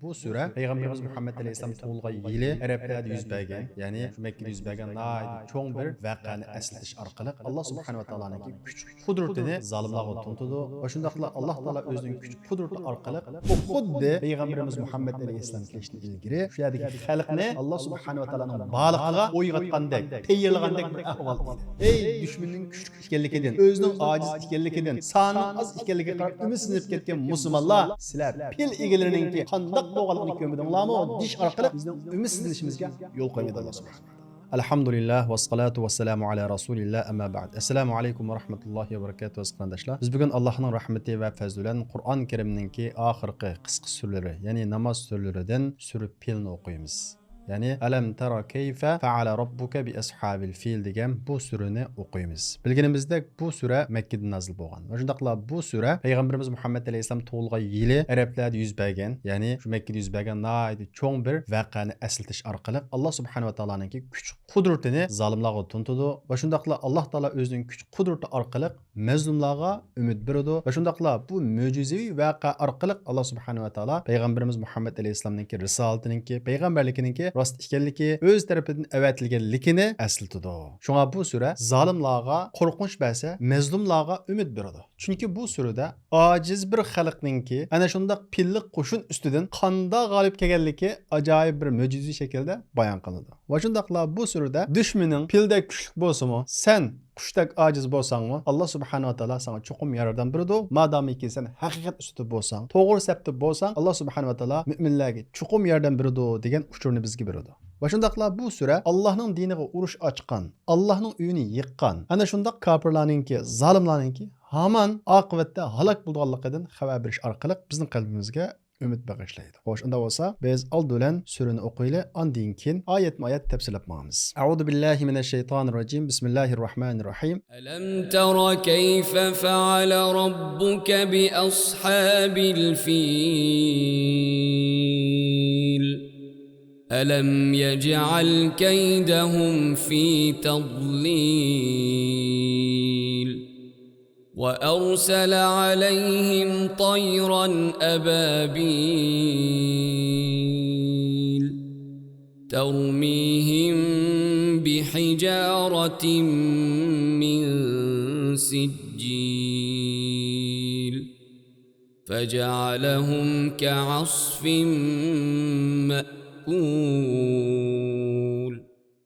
bu sure Peygamberimiz Muhammed Aleyhisselam tug'ilgan yili Arablarda yuz bergan, ya'ni Makkada yuz bergan cho'ng bir voqeani eslatish orqali Alloh subhanahu va taoloning kuch qudratini zolimlarga tuntidi va shundaqla Alloh taolo o'zining kuch qudrati orqali xuddi Peygamberimiz Muhammed Aleyhisselam kelishdan ilgari shu yerdagi xalqni Alloh subhanahu va taoloning baliqiga o'yg'atgandek, tayyorlagandek bir ahvol edi. Ey dushmanning kuchli ekanligidan, o'zining ojiz ekanligidan, sonining az ekanligiga qarab umidsinib ketgan musulmonlar, sizlar pil egalarininki qandoq bo'lganligini ko'mdinglarmi? Dish orqali bizning umidsizlanishimizga yo'l qo'ymaydi Alloh subhanahu. Alhamdulillah ve salatu ve selamu ala Rasulillah amma ba'd. Assalamu alaykum ve rahmetullahi ve berekatuhu qardoshlar. Biz bugün Allah'ın rahmeti ve fazli bilan Qur'on Karimninki oxirgi qisqa suralari, ya'ni namoz suralaridan sura Filni o'qiymiz. Yani alam tara keyfe faala rabbuka bi ashabil fil degan bu surani o'qiymiz. Bilganimizdek bu sura Makkada nazil bo'lgan. Va shundaqla bu sura Payg'ambarimiz Muhammad alayhisalom tug'ilgan yili Arablarda yuz bergan, ya'ni shu Makkada yuz bergan cho'ng bir voqeani eslatish orqali Alloh subhanahu va taoloning kuch qudratini zolimlarga tuntidi va shundaqla Alloh taolo o'zining kuch qudrati orqali mazlumlarga umid berdi va shundaqla bu mo'jizaviy voqea orqali Alloh subhanahu va taolo Payg'ambarimiz Muhammad alayhisalomning risolatininki, payg'ambarligininki rost ekanligi, o'z tarafidan avatilganligini eslatadi. Shunga bu sura zolimlarga qo'rqinch bersa, mazlumlarga umid beradi. Chunki bu surada ojiz bir xalqninki ana shunday pilliq qo'shin ustidan qanday g'olib kelganligi ajoyib bir mo'jizaviy shaklda bayon qilinadi. Va shundaqla bu surada dushmaning pilda kuchli bo'lsa-mu, sen qushdek ojiz bo'lsangmi, Alloh subhanahu va taolo sana cho'qim yordam beradi. Madomiki sen haqiqat ustida bo'lsang, to'g'ri sapda bo'lsang, Alloh subhanahu va taolo mu'minlarga cho'qim yordam beradi degan uchurni bizga beradi. Va shundaqla bu sura Allohning diniga urush ochgan, Allohning uyini yiqqan, ana shunday kofirlarningki, zolimlarningki hamon oqibatda halok bo'lganligidan xabar berish orqali bizning qalbimizga umid bag'ishlaydi. Xo'sh, unda bo'lsa, biz oldidan surani o'qiylik, ondan keyin oyatma-oyat tafsirlab boramiz. A'udhu billahi minash shaytonir rojim. Bismillahir rohmanir rohim. Alam tara kayfa fa'ala rabbuka bi ashabil fil. Alam yaj'al kaydahum fi tadlil. وأرسل عليهم طيرا أبابيل ترميهم بحجارة من سجيل فجعلهم كعصف مأكول.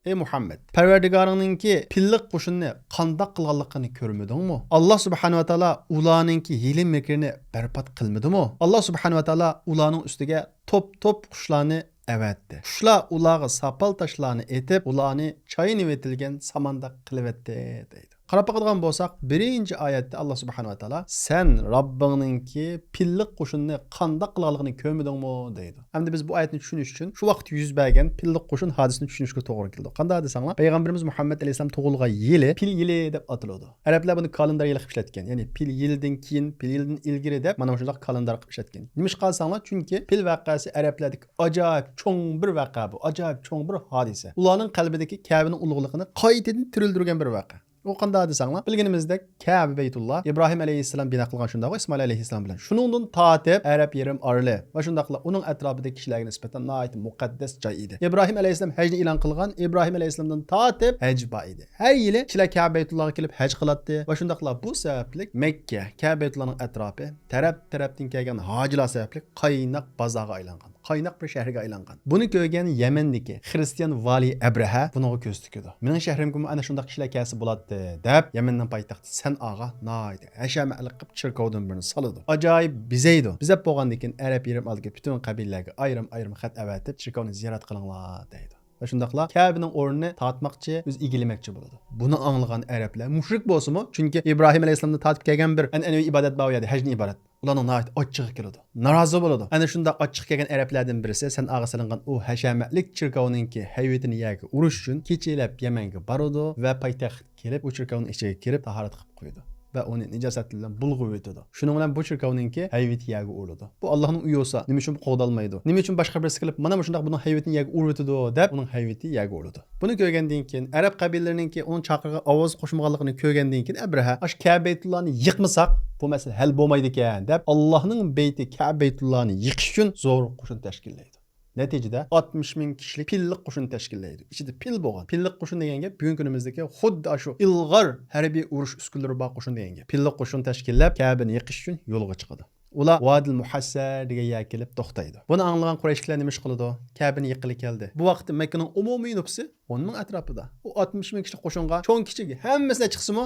Ey Muhammed, Parvardigarınınki pillik qo'shinni qandoq qilganligini ko'rmadingmi? Alloh subhanahu va taolo ularningki hiyla mekrini barbod qilmadimi? Alloh subhanahu va taolo ularning ustiga top qushlarni avatdi. Qushlar ularga sapal tashlarni etib, ularni chayinib etilgan samanda qilivetdi deydi. Qarab baqadigan bo'lsak, birinchi oyatda Alloh subhanahu va taolo sen Robbingninki pillik qo'shinni qandoq qilganligini ko'rmadingmi deydi. Endi biz bu oyatni tushunish uchun shu vaqt yuz bergan pillik qo'shin hodisasini tushunishga to'g'ri keldi. Qanday desanglar, Payg'ambarimiz Muhammad alayhisalom tug'ilgan yili pil yili deb ataladi. Arablar buni kalendar yili qilib ishlatgan. Ya'ni pil yildan keyin, pil yildan ilgari deb mana shunday kalendar qilib ishlatgan. Nima ish qilsanglar, chunki pil voqeasi arablardagi ajoyib cho'ng bir voqea bu, ajoyib cho'ng bir hodisa. Ularning qalbidagi Ka'baning ulug'ligini qaytadan tirildirgan bir voqea. O qanday desanglar, bilganimizdek Ka'ba Beytullah İbrahim aleyhisselam bina qilgan shunday İsmail aleyhisselam bilan. Shuningdan tatib Arab yerim arli va shundaqla uning atrofidagi kishilarga nisbatan nihoyat muqaddas joy edi. İbrahim aleyhisselam hajni e'lon qilgan, İbrahim aleyhisselamdan tatib haj bor edi. Har yili kishilar Ka'ba Beytullahga kelib haj qiladi va shundaqla bu sababli Makka, Ka'ba Beytullahning atrofi taraf-tarafdan kelgan hojilar sababli qaynoq bozorga aylangan. Qaynoq bir shaharga aylangan. Buni ko'rgan Yamandagi Xristian vali Abraha bunga ko'z tikadi. Mening shahrimga ana shunday kishilar kelsa bo'ladi deb Yamanning poytaxti San'aga noydi. Hashamalik qilib chirkovdan birini soladi. Ajoyib bizaydi. Bizab bo'lgandan keyin Arab yerim oldiga butun qabilalarga ayrim xat avatib chirkovni ziyorat qilinglar deydi. Va shundaqla Ka'baning o'rnini tatmoqchi, o'z egilamoqchi bo'ladi. Buni anglagan arablar mushrik bo'lsa-mu, chunki İbrahim alayhisalomdan tatib kelgan bir an'anaviy ibodat bor edi, hajni ibodat. Ularning nihoyat ochchig'i keladi. Norozi bo'ladi. Ana shunda ochchiq kelgan arablardan birisi San'aga solingan u hashamatlik chirkovninki hayvitini yaga urush uchun kechalab Yamanga boradi va poytaxt kelib, u chirkovning ichiga kirib tahorat qilib qo'ydi. va uni nijosat bilan bulg'ib o'tadi. Shuning bilan bu cherkovninki hayvati yaga o'ladi. Bu Allohning uyi bo'lsa, nima uchun qo'g'dalmaydi? Nima uchun boshqa birisi kelib, mana shunday buni hayvatini yaga urib o'tadi deb uning hayvati yaga o'ladi. Buni ko'rgandan keyin arab qabilalarininki uning chaqirga ovoz qo'shmaganligini ko'rgandan keyin Abraha ash Ka'baytullohni yiqmasak bu masala hal bo'lmaydi ekan deb Allohning beyti Ka'baytullohni yiqish uchun zo'r qo'shin tashkillaydi. Neticede 60 bin kişilik pillik qo'shin tashkillaydi. İçinde pil bo'lgan. Pillik qo'shin degan gap bugungi kunimizdagi xuddi shu ilg'or harbiy urush uskunalari bor qo'shin degan gap. Pillik qo'shin tashkillab Ka'bani yiqish uchun yo'lga chiqadi. Ular Vadil Muhassar degan yer kelib to'xtaydi. Buni anglagan Qurayshlar nima ish qiladi? Ka'bani yiqili keldi. Bu vaqtda Makkaning umumiy nüfusi 10 ming atrofida. U 60 ming kishi qo'shinga cho'ng kichigi hammasini chiqsimi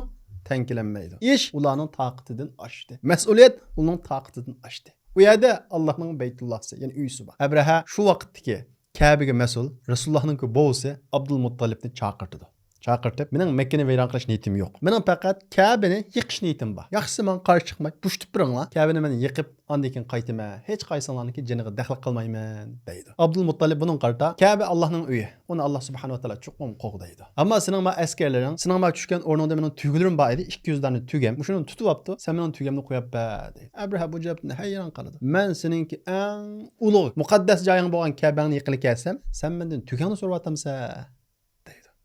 tankilanmaydi. Ish ularning toqatidan oshdi. Mas'uliyat uning toqatidan oshdi. Bu yerda Allohning Baytullahsi, ya'ni uyisi bor. Abraha shu vaqtdagi Ka'baga mas'ul Rasulullohning bo'g'isi Abdul Muttalibni chaqirdi. Chaqirtib, mening Makkani vayron qilish niyatim yo'q. Mening faqat Ka'bani yiqish niyatim bor. Yaxshisi men qarshi chiqmay, pushitib turinglar. Ka'bani men yiqib, ondan keyin qaytaman. Hech qaysinlarniki jiniga daxl qilmayman, deydi. Abdul Muttalib buning qarta, Ka'ba Allohning uyi. Uni Alloh subhanahu va taolo chuqum qo'g'daydi. Ammo sening ma askarlaring, sening ma tushgan o'rningda mening tugalarim bor edi, 200 dani tugam. Shuni tutib olibdi. Sen mening tugamni qo'yib ber, deydi. Abraha bu javobni hayron qoldi. Men seninki eng ulug', muqaddas joying bo'lgan Ka'bani yiqilib kelsam, sen mendan tugani so'rayapsan.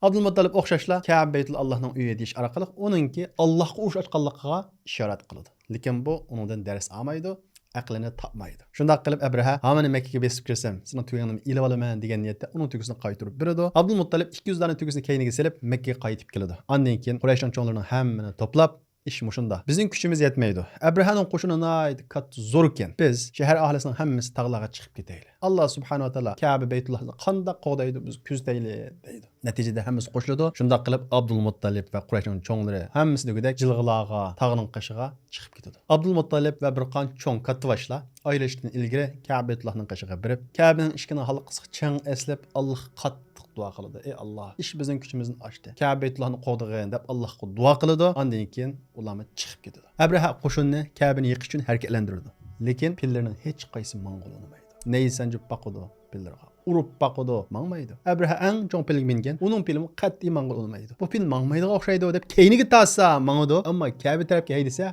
Abdülmuttalib o'xshashlar Ka'baytul Allohning uyi deyish orqali uningki Allohga urush ochganligiga ishorat qiladi. Lekin bu uningdan dars olmaydi, aqlini topmaydi. Shunday qilib Abraha, "Hamani Makkaga besib kirsam, sening tuganingni ilib olaman" degan niyatda uning tugasini qaytarib beradi. Abdülmuttalib 200 dana tugasini keyniga silib Makkaga qaytib keladi. Ondan keyin Qurayshning cho'nlarining hammani to'plab ish mushunda. Bizning kuchimiz yetmaydi. Abrahaning qo'shini nayt katta zo'r ekan. Biz shahar aholisining hammasi tog'larga chiqib ketaylik. Alloh subhanahu va taolo Ka'ba Baytullohni qanday qo'g'daydi biz kuzataylik deydi. Natijada hammasi qo'shiladi. Shunday qilib Abdulmuttalib va Qurayshning cho'nglari hammasi degudek jilg'ilarga, tog'ning qishig'a chiqib ketadi. Abdulmuttalib va bir qancha cho'ng kattavashlar oilashdan ilgari Ka'ba Baytullohning qishig'iga borib, Ka'baning ishkini halqasiga chang eslab Alloh qattiq duo qiladi. Ey Alloh, ish bizning kuchimizni oshdi. Ka'ba Baytullohni qo'g'dag'in deb Allohga duo qiladi. Ondan keyin ularni chiqib ketadi. Abraha qo'shinni Ka'bani yiqish uchun harakatlantirdi. Lekin pillarning hech qaysi mang'ul olmaydi. Neysanjib baqidi pillarga. Urib baqidi mangmaydi. Abraha eng cho'ng pilga mingan, uning pilimi qat'iy mang'ul olmaydi. Bu pil mangmaydiga o'xshaydi deb keyniga tassa mang'idi, ammo Ka'ba tarafga haydasa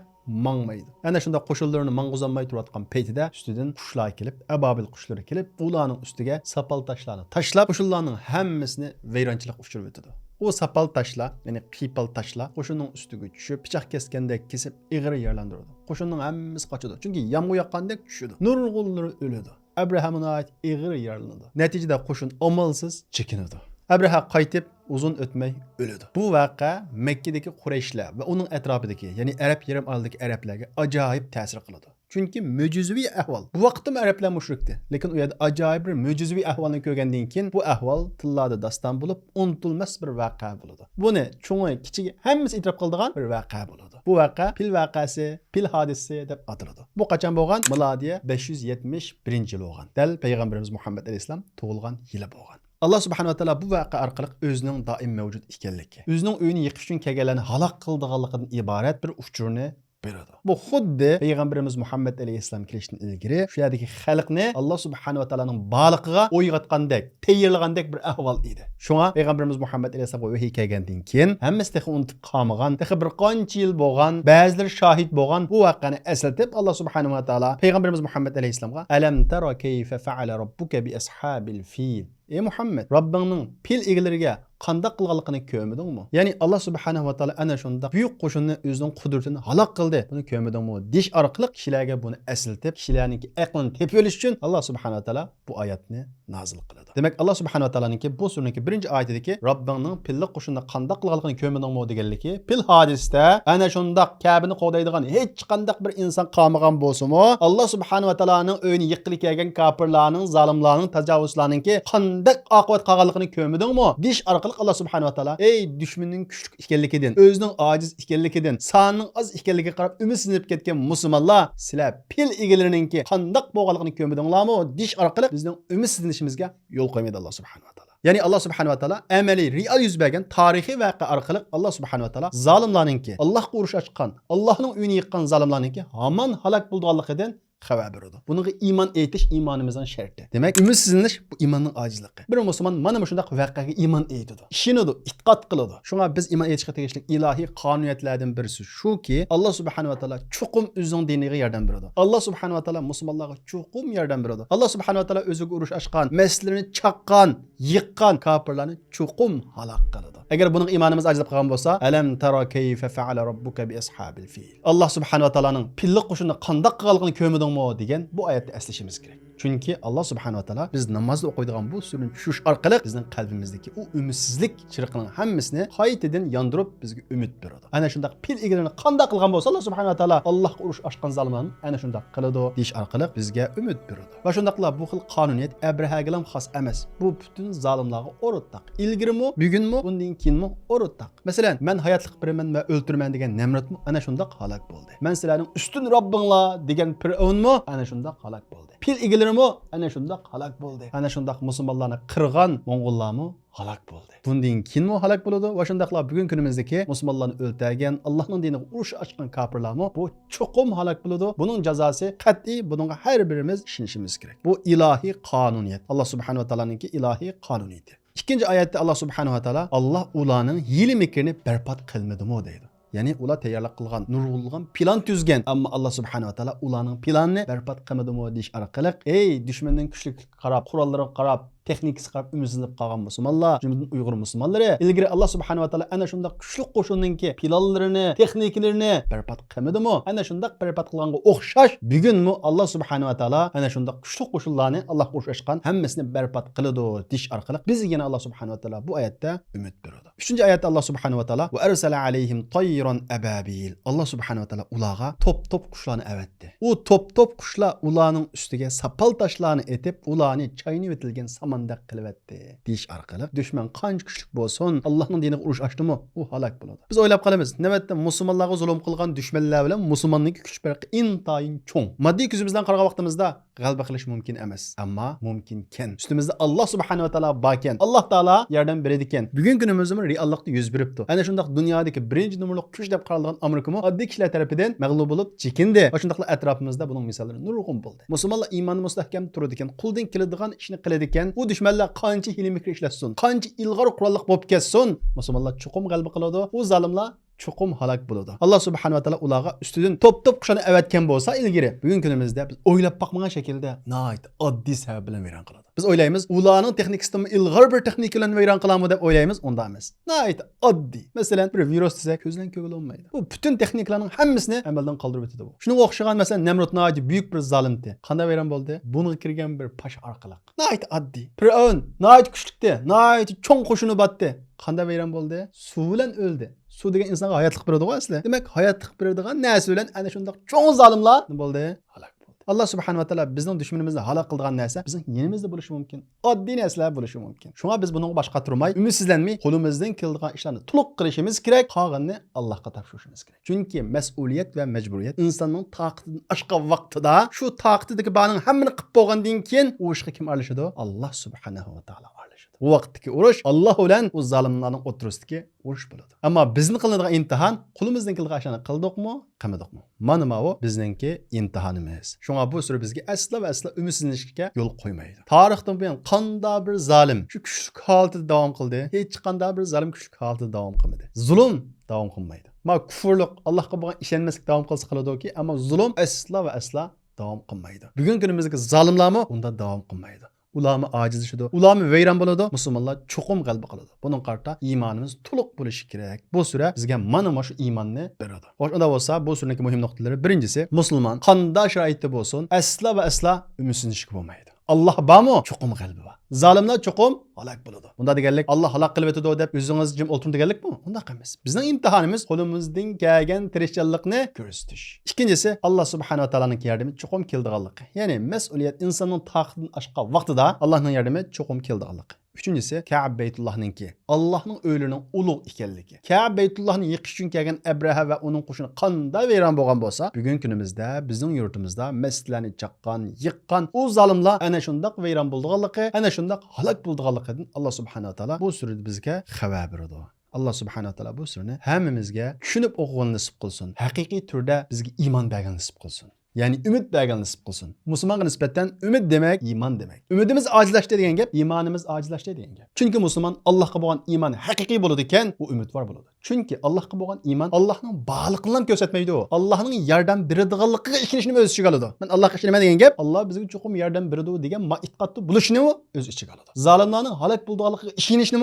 mangmaydi. Ana shunda qo'shillarni mang'uzanmay turayotgan paytida ustidan qushlar kelib, ababil qushlari kelib, ularning ustiga sapal toshlarni tashlab, qo'shillarning hammasini vayronchilik uchirib o'tadi. O sapal taşla, yani qiypal taşla qo'shinning ustiga tushib, pichoq kesgandek kesib, ig'ir yerlandirdi. Qo'shinning hammasi qochadi. Chunki yomg'ir yoqqandek tushadi. Nurg'unlar o'ladi. Abrahamning ait ig'ir yerlandi. Natijada qo'shin amalsiz chekinadi. Abraha qaytib uzun o'tmay o'ladi. Bu voqea Makkadagi Qurayshlar va uning atrofidagi, ya'ni Arab yarim orolidagi arablarga ajoyib ta'sir qiladi. Chunki mo'jizaviy ahvol. Bu vaqtda arablar mushrikdi, lekin u yerda ajoyib bir mo'jizaviy ahvolni ko'rgandan keyin bu ahvol tillarda daston bo'lib, unutilmas bir voqea bo'ladi. Buni cho'ngi, kichigi hammasi e'tirof qiladigan bir voqea bo'ladi. Bu voqea pil voqeasi, pil hodisasi deb ataladi. Bu qachon bo'lgan? Milodiya 571 yil bo'lgan. Dal payg'ambarimiz Muhammad alayhisalom tug'ilgan yili bo'lgan. Allah subhanahu wa taala bu voqea orqali o'zining doim mavjud ekanligi, o'zining uyini yiqish uchun kelganlarni halok qildiganligidan iborat bir uchurni beradi. Bu xuddi payg'ambarimiz Muhammad alayhisalom kelishdan ilgari shu yerdagi xalqni Alloh subhanahu va taolaning baliqiga o'yg'atgandek, tayyorlagandek bir ahvol edi. Shunga payg'ambarimiz Muhammad alayhisalomga vahiy kelgandan keyin hammasi unutib qolmagan, bir qancha yil bo'lgan, ba'zilar shohid bo'lgan bu voqeani eslatib Alloh subhanahu va taolo payg'ambarimiz Muhammad alayhisalomga alam tara kayfa fa'ala robbuka bi ashabil fil. Ey Muhammad, Rabbingning pil egalariga qanday qilganligini ko'rmadingmi? Ya'ni Alloh subhanahu va taolo ana shunda buyuk qo'shinni o'zining qudratini halok qildi. Buni ko'rmadingmi? Dish orqali kishilarga buni eslatib, kishilarning aqlini tepib olish uchun Alloh subhanahu va taolo bu oyatni nozil qiladi. Demak, Alloh subhanahu va taoloning bu suraning birinchi oyatidagi Rabbingning pilli qo'shinni qanday qilganligini ko'rmadingmi deganligi, pil hodisda ana shunda Ka'bani qo'daydigan hech qanday bir inson qolmagan bo'lsa-mu, Alloh subhanahu va taoloning o'yini yiqilib kelgan kofirlarning, zolimlarning, tajovuzlarning qanday oqibat qilganligini ko'rmadingmi? Dish orqali Allah subhanahu wa taala ey düşmanning kuchli ekanligidan, o'zining ojiz ekanligidan, sonning oz ekanligiga qarab umidsinib ketgan musulmonlar, sizlar pil egalarininki qanday bo'lganligini ko'rmadinglarmi? Dish orqali bizning umidsinishimizga yo'l qo'ymaydi Allah subhanahu wa taala. Ya'ni Allah subhanahu wa taala amaliy, real yuz bergan tarixiy voqea orqali Allah subhanahu wa taala zolimlarninki, Allohga urush ochgan, Allohning uyini yiqqan zolimlarninki hamon halok bo'lganligidan xabar beradi. Bunga iymon etish iymonimizning sharti. Demak, ümidsizlanish bu iymonning ojizligi. Bir musulmon mana shunday voqeaga iymon etadi. Ishonadi, e'tiqod qiladi. Shunga biz iymon etishga tegishli ilohiy qonuniyatlardan birisi shuki, Alloh subhanahu va taolo chuqum o'zining diniga yordam beradi. Alloh subhanahu va taolo musulmonlarga chuqum yordam beradi. Alloh subhanahu va taolo o'ziga urush ochgan, masjidlarni chaqqan, yiqqan kofirlarni chuqum halok qiladi. Agar buning iymonimiz ajib qolgan bo'lsa, alam tara kayfa fa'ala robbuka bi ashabil fil. Alloh subhanahu va taoloning pilliq qushini qandoq qilganligini ko'rmadingmi degan bu oyatni eslashimiz kerak. Chunki Alloh subhanahu va taolo biz namozda o'qiydigan bu surani tushish orqali bizning qalbimizdagi u umidsizlik chiriqining hammasini qaytadan yondirib bizga umid beradi. Ana shunday pil egilarini qandoq qilgan bo'lsa Alloh subhanahu va taolo Allohga urush ochgan zolimlarni ana shunday qiladi deyish orqali bizga umid beradi. Va shundaqla bu xil qonuniyat Abrahaga ham xos emas. Bu butun zolimlarga o'rtaq. Ilgirimi, bugunmi, bundan keyinmi o'rtaq. Masalan, men hayotlik biraman va o'ltirman degan Namrudmi ana shunday halok bo'ldi. Men sizlarning ustun Robbinglar degan Fir'avnmi ana shunday halok bo'ldi. Pil egilarimi ana shunday halok bo'ldi. Ana shunday musulmonlarni qirg'an Mo'ng'ullarmi halok bo'ldi. Bundan keyinmi halok bo'ladi va shundaqla bugun kunimizdagi musulmonlarni o'ltirgan, Allohning diniga urush ochgan kofirlarmi bu chuqum halok bo'ladi. Buning jazosi qat'iy, bunga har birimiz ishonishimiz kerak. Bu ilohiy qonuniyat. Alloh subhanahu va taoloning ilohiy qonuniyati. İkinci ayette Allah subhanahu wa ta'ala Allah ularning hiyli mikrini berbat qilmadimi deydi. Ya'ni ular tayyorlab qilgan, nurg'ulgan plan tuzgan, ammo Alloh subhanahu va taolo ularning planini berbat qilmadimi deyish orqali, ey dushmanning kuchlik qarab, qurollariga qarab, texnikasi qarab umidsiz qolgan musulmonlar, jumladan Uyg'ur musulmonlari ilgari Alloh subhanahu va taolo ana shunday kuchli qo'shinninki planlarini, texnikalarini berbat qilmadimi? Ana shunday berbat qilganga o'xshash bugunmi Alloh subhanahu va taolo ana shunday kuchli qo'shinlarni Allohga urushgan hammasini berbat qiladi deyish orqali bizga yana Alloh subhanahu va taolo bu oyatda umid beradi. 3-oyatda Alloh subhanahu va taolo va arsala alayhim tayran ababil. Alloh subhanahu va taolo ularga top qushlarni avatdi. U top qushlar ularning ustiga sapal toshlarni etib, ularni chaynib etilgan samandaq qilibdi deyish orqali dushman qancha kuchli bo'lsin, Allohning diniga urush ochdimi, u halok bo'ladi. Biz o'ylab qolamiz, navbatda musulmonlarga zulm qilgan dushmanlar bilan musulmonning kuch farqi intayin cho'ng. Moddiy ko'zimizdan qaragan vaqtimizda g'alaba qilish mumkin emas, ammo mumkinkan. Ustimizda Alloh subhanahu va taolo borkan, Alloh taolo yordam beradi ekan. Bugun kunimizda reallikda yuz beribdi. Ana shundaq dunyodagi birinchi numurli kuch deb qaralgan Amerikami oddiy kishilar tarafidan mag'lub bo'lib chekindi. Va shundaqla atrofimizda buning misollari nurg'un bo'ldi. Musulmonlar iymoni mustahkam turadi ekan, qo'ldan keladigan ishni qiladi ekan. U dushmanlar qancha hiyla-mikr ishlatsin, qancha ilg'or qurolliq bo'lib ketsin, musulmonlar chuqum g'alaba qiladi. U zolimlar chuqum halok bo'ladi. Alloh subhanahu va taolo ularga ustidan top qushani avatgan bo'lsa ilgari, bugun kunimizda biz o'ylab boqmagan shaklda nihoyat oddiy sabab bilan vayron qiladi. Biz o'ylaymiz, ularning texnikasini ilg'or bir texnika bilan vayron qilamiz deb o'ylaymiz, unda emas. Nihoyat oddiy. Masalan, bir virus desak, ko'zdan ko'rila olmaydi. Bu butun texnikalarning hammasini amaldan qoldirib o'tadi bu. Shunga o'xshagan masalan Namrud nihoyat buyuk bir zolimdi. Qanday vayron bo'ldi? Bunga kirgan bir pash orqali. Nihoyat oddiy. Fir'avn nihoyat kuchlikdi, nihoyat cho'ng qo'shini batdi. Qanday vayron bo'ldi? Suv bilan o'ldi. Suv degan insonga hayotlik beradi-ku asli. Demak, hayotlik beradigan narsa bilan ana shunday cho'ng zolimlar nima bo'ldi? Halok bo'ldi. Alloh subhanahu va taolo bizning dushmanimizni halok qilgan narsa bizning yenimizda bo'lishi mumkin. Oddiy narsalar bo'lishi mumkin. Shunga biz bunga boshqa turmay, umidsizlanmay, qo'limizdan keladigan ishlarni to'liq qilishimiz kerak, qolganini Allohga topshirishimiz kerak. Chunki mas'uliyat va majburiyat insonning toqatidan oshgan vaqtida, shu toqatidagi barning hammani qilib bo'lgandan keyin u ishga kim aralashadi? Alloh subhanahu va taolo aralashadi. Bu vaqtdagi urush Alloh bilan u zolimlarning o'tirisidagi urush bo'ladi. Ammo bizning qilinadigan imtihon qo'limizdan kelgan ishlarni qildikmi, qilmadikmi? Mana bu bizningki imtihonimiz. Shunga bu sura bizga asla va asla umidsinishga yo'l qo'ymaydi. Tarixdan buyon qanday bir zolim shu kuchli holatda davom qildi, hech qanday bir zolim kuchli holatda davom qilmadi. Zulm davom qilmaydi. Ma kufrlik, Allohga bo'lgan ishonmaslik davom qilsa qiladiki, ammo zulm asla va asla davom qilmaydi. Bugun kunimizdagi zolimlarmi unda davom qilmaydi. Ularni ojizlashadi, ularni vayron bo'ladi, musulmonlar chuqum g'alaba qiladi. Buning qarta iymonimiz to'liq bo'lishi kerak. Bu sura bizga mana shu iymonni beradi. Xo'sh, unda bo'lsa, bu suraning muhim nuqtalari birinchisi, musulmon qanday sharoitda bo'lsin, asla va asla umidsizlanishga bo'lmaydi. Allah bormi? Chuqum g'alaba bor. Zolimlar chuqum halok bo'ladi. Bunda deganlik Alloh halok qilib o'tadi deb o'zingiz jim o'tirib deganlikmi? Undaq emas. Bizning imtihonimiz qo'limizdan kelgan tirishchanlikni ko'rsatish. Ikkinchisi, Alloh subhanahu va taolaning yordami chuqum keldiganligi. Ya'ni mas'uliyat insonning taqdidan oshgan vaqtida Allohning yordami chuqum keldiganligi. Üçüncüsü Ka'b Beytullah'nınki. Allah'ның öylünün uluq ekanligi. Ka'b Beytullah'ni yıkış üçün kelgan Abraha ve onun qo'shini qanday vayron bo'lgan bo'lsa, bugun kunimizda bizning yurtimizda masjidlarni chaqqan, yiqqan u zolimlar ana shundaq vayron bo'lganligi, ana shundaq halok bo'lganligidan Alloh subhanahu va taolo bu surada bizga xabar beradi. Allah subhanahu wa taolo bu surani hammamizga tushunib o'qishni nasib qilsin. Haqiqiy turda bizga iymon bergan nasib qilsin. ya'ni umid bergan nisib qilsin. Musulmonga nisbatan umid demak iymon demak. Umidimiz ojizlashdi degan gap, iymonimiz ojizlashdi degan gap. Chunki musulmon Allohga bo'lgan iymon haqiqiy bo'ladi ekan, u umidvor bo'ladi. Chunki Allohga bo'lgan iymon Allohning borliqini ham ko'rsatmaydi u. Allohning yordam beradiganligiga ishonishni o'z ichiga oladi. Men Allohga ishonaman degan gap, Alloh bizga chuqur yordam beradi degan e'tiqodni bo'lishini o'z ichiga oladi. Zolimlarning halok bo'lganligiga ishonishni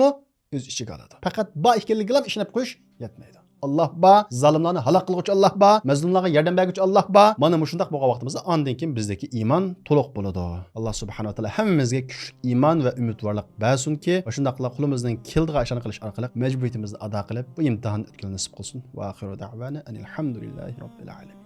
o'z ichiga oladi. Faqat ba ekanligiga ham ishonib qo'yish yetmaydi. Allah ba, zalimlarni halok qiluvchi Allah ba, mazlumlarga yordam beruvchi Allah ba. Mana shunday bo'lgan vaqtimizda ondan keyin bizdagi iymon to'liq bo'ladi. Alloh subhanahu va taolo hammamizga kuchli iymon va umidvorlik bersinki, shundaqla qo'limizdan keldigan ishni qilish orqali majburiyatimizni ado qilib, bu imtihonni o'tkazishni nasib qilsin. Va axiru da'vana alhamdulillahi robbil alamin.